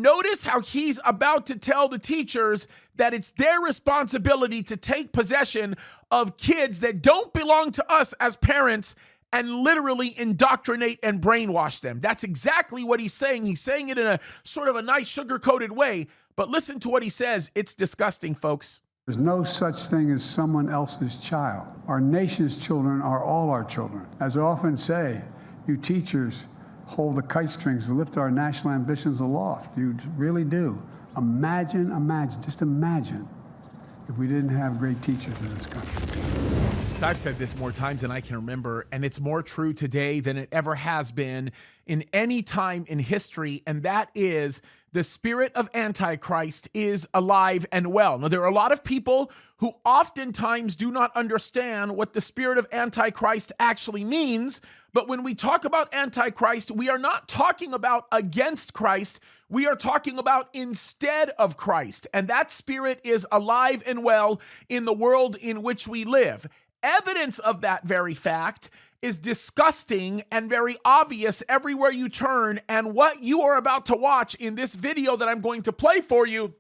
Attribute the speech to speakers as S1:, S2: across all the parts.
S1: notice how he's about to tell the teachers that it's their responsibility to take possession of kids that don't belong to us as parents and literally indoctrinate and brainwash them. That's exactly what he's saying. He's saying it in a sort of a nice sugar-coated way, but listen to what he says. It's disgusting, folks.
S2: There's no such thing as someone else's child. Our nation's children are all our children. As I often say, you teachers hold the kite strings to lift our national ambitions aloft. You really do. Imagine, just imagine if we didn't have great teachers in this country.
S1: So I've said this more times than I can remember, and it's more true today than it ever has been in any time in history, and that is the spirit of Antichrist is alive and well. Now, there are a lot of people who oftentimes do not understand what the spirit of Antichrist actually means, but when we talk about Antichrist, we are not talking about against Christ, we are talking about instead of Christ, and that spirit is alive and well in the world in which we live. Evidence of that very fact is disgusting and very obvious everywhere you turn, and what you are about to watch in this video that I'm going to play for you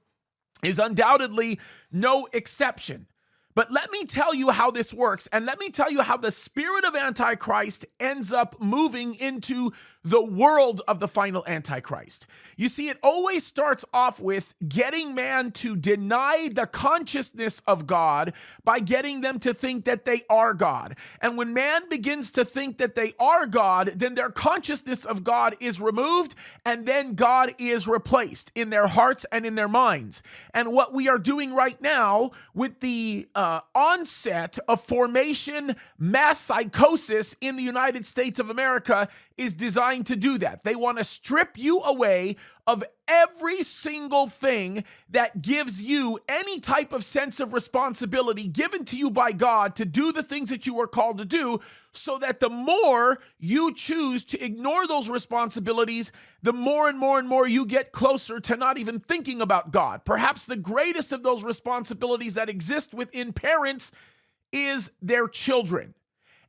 S1: is undoubtedly no exception. But let me tell you how this works, and let me tell you how the spirit of Antichrist ends up moving into the world of the final Antichrist. You see, it always starts off with getting man to deny the consciousness of God by getting them to think that they are God. And when man begins to think that they are God, then their consciousness of God is removed, and then God is replaced in their hearts and in their minds. And what we are doing right now with the onset of formation mass psychosis in the United States of America is designed to do that. They want to strip you away of every single thing that gives you any type of sense of responsibility given to you by God to do the things that you are called to do, so that the more you choose to ignore those responsibilities, the more and more and more you get closer to not even thinking about God. Perhaps the greatest of those responsibilities that exist within parents is their children.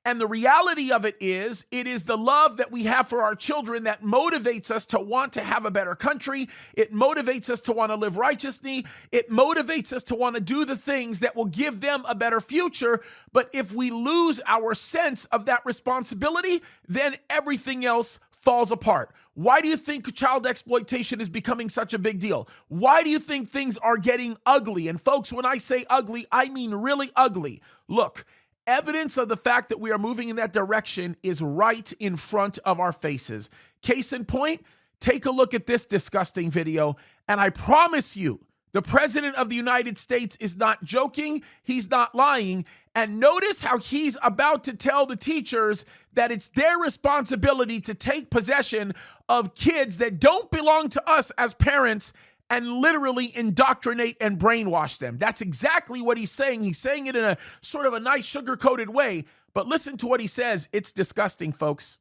S1: And the reality of it is the love that we have for our children that motivates us to want to have a better country. It motivates us to want to live righteously. It motivates us to want to do the things that will give them a better future. But if we lose our sense of that responsibility, then everything else falls apart. Why do you think child exploitation is becoming such a big deal? Why do you think things are getting ugly? And folks, when I say ugly, I mean really ugly. Look, evidence of the fact that we are moving in that direction is right in front of our faces. Case in point, take a look at this disgusting video, and I promise you, the President of the United States is not joking, he's not lying, and notice how he's about to tell the teachers that it's their responsibility to take possession of kids that don't belong to us as parents and literally indoctrinate and brainwash them. That's exactly what he's saying. He's saying it in a sort of a nice sugar-coated way, but listen to what he says. It's disgusting, folks.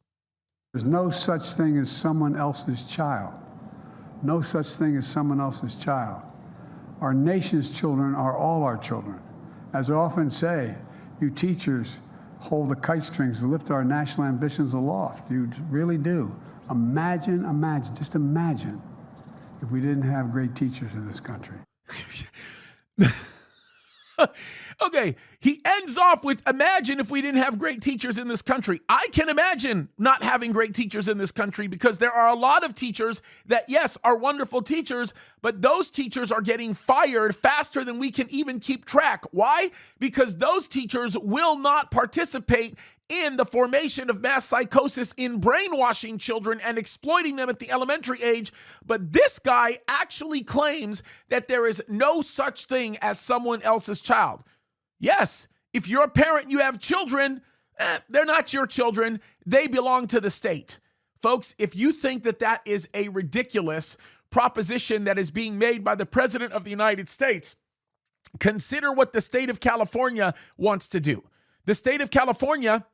S2: There's no such thing as someone else's child. No such thing as someone else's child. Our nation's children are all our children. As I often say, you teachers hold the kite strings to lift our national ambitions aloft. You really do. Imagine, just imagine if we didn't have great teachers in this country.
S1: Okay, he ends off with, imagine if we didn't have great teachers in this country. I can imagine not having great teachers in this country, because there are a lot of teachers that, yes, are wonderful teachers, but those teachers are getting fired faster than we can even keep track. Why? Because those teachers will not participate in the formation of mass psychosis in brainwashing children and exploiting them at the elementary age. But this guy actually claims that there is no such thing as someone else's child. Yes, if you're a parent and you have children, they're not your children. They belong to the state. Folks, if you think that that is a ridiculous proposition that is being made by the President of the United States, consider what the state of California wants to do. The state of California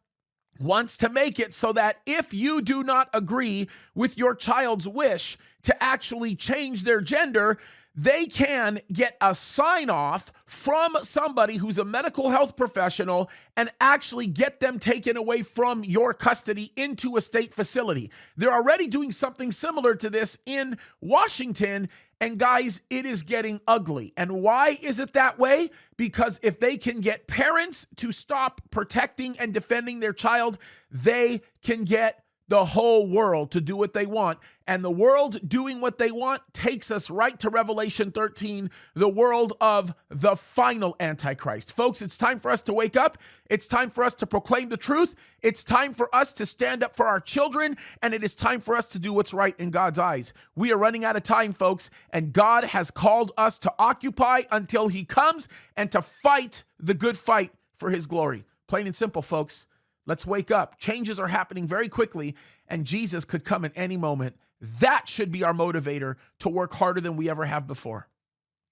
S1: wants to make it so that if you do not agree with your child's wish to actually change their gender, they can get a sign off from somebody who's a medical health professional and actually get them taken away from your custody into a state facility. They're already doing something similar to this in Washington. And guys, it is getting ugly. And why is it that way? Because if they can get parents to stop protecting and defending their child, they can get the whole world to do what they want. And the world doing what they want takes us right to Revelation 13, the world of the final Antichrist. Folks, it's time for us to wake up. It's time for us to proclaim the truth. It's time for us to stand up for our children. And it is time for us to do what's right in God's eyes. We are running out of time, folks. And God has called us to occupy until he comes and to fight the good fight for his glory. Plain and simple, folks. Let's wake up. Changes are happening very quickly, and Jesus could come at any moment. That should be our motivator to work harder than we ever have before.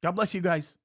S1: God bless you guys.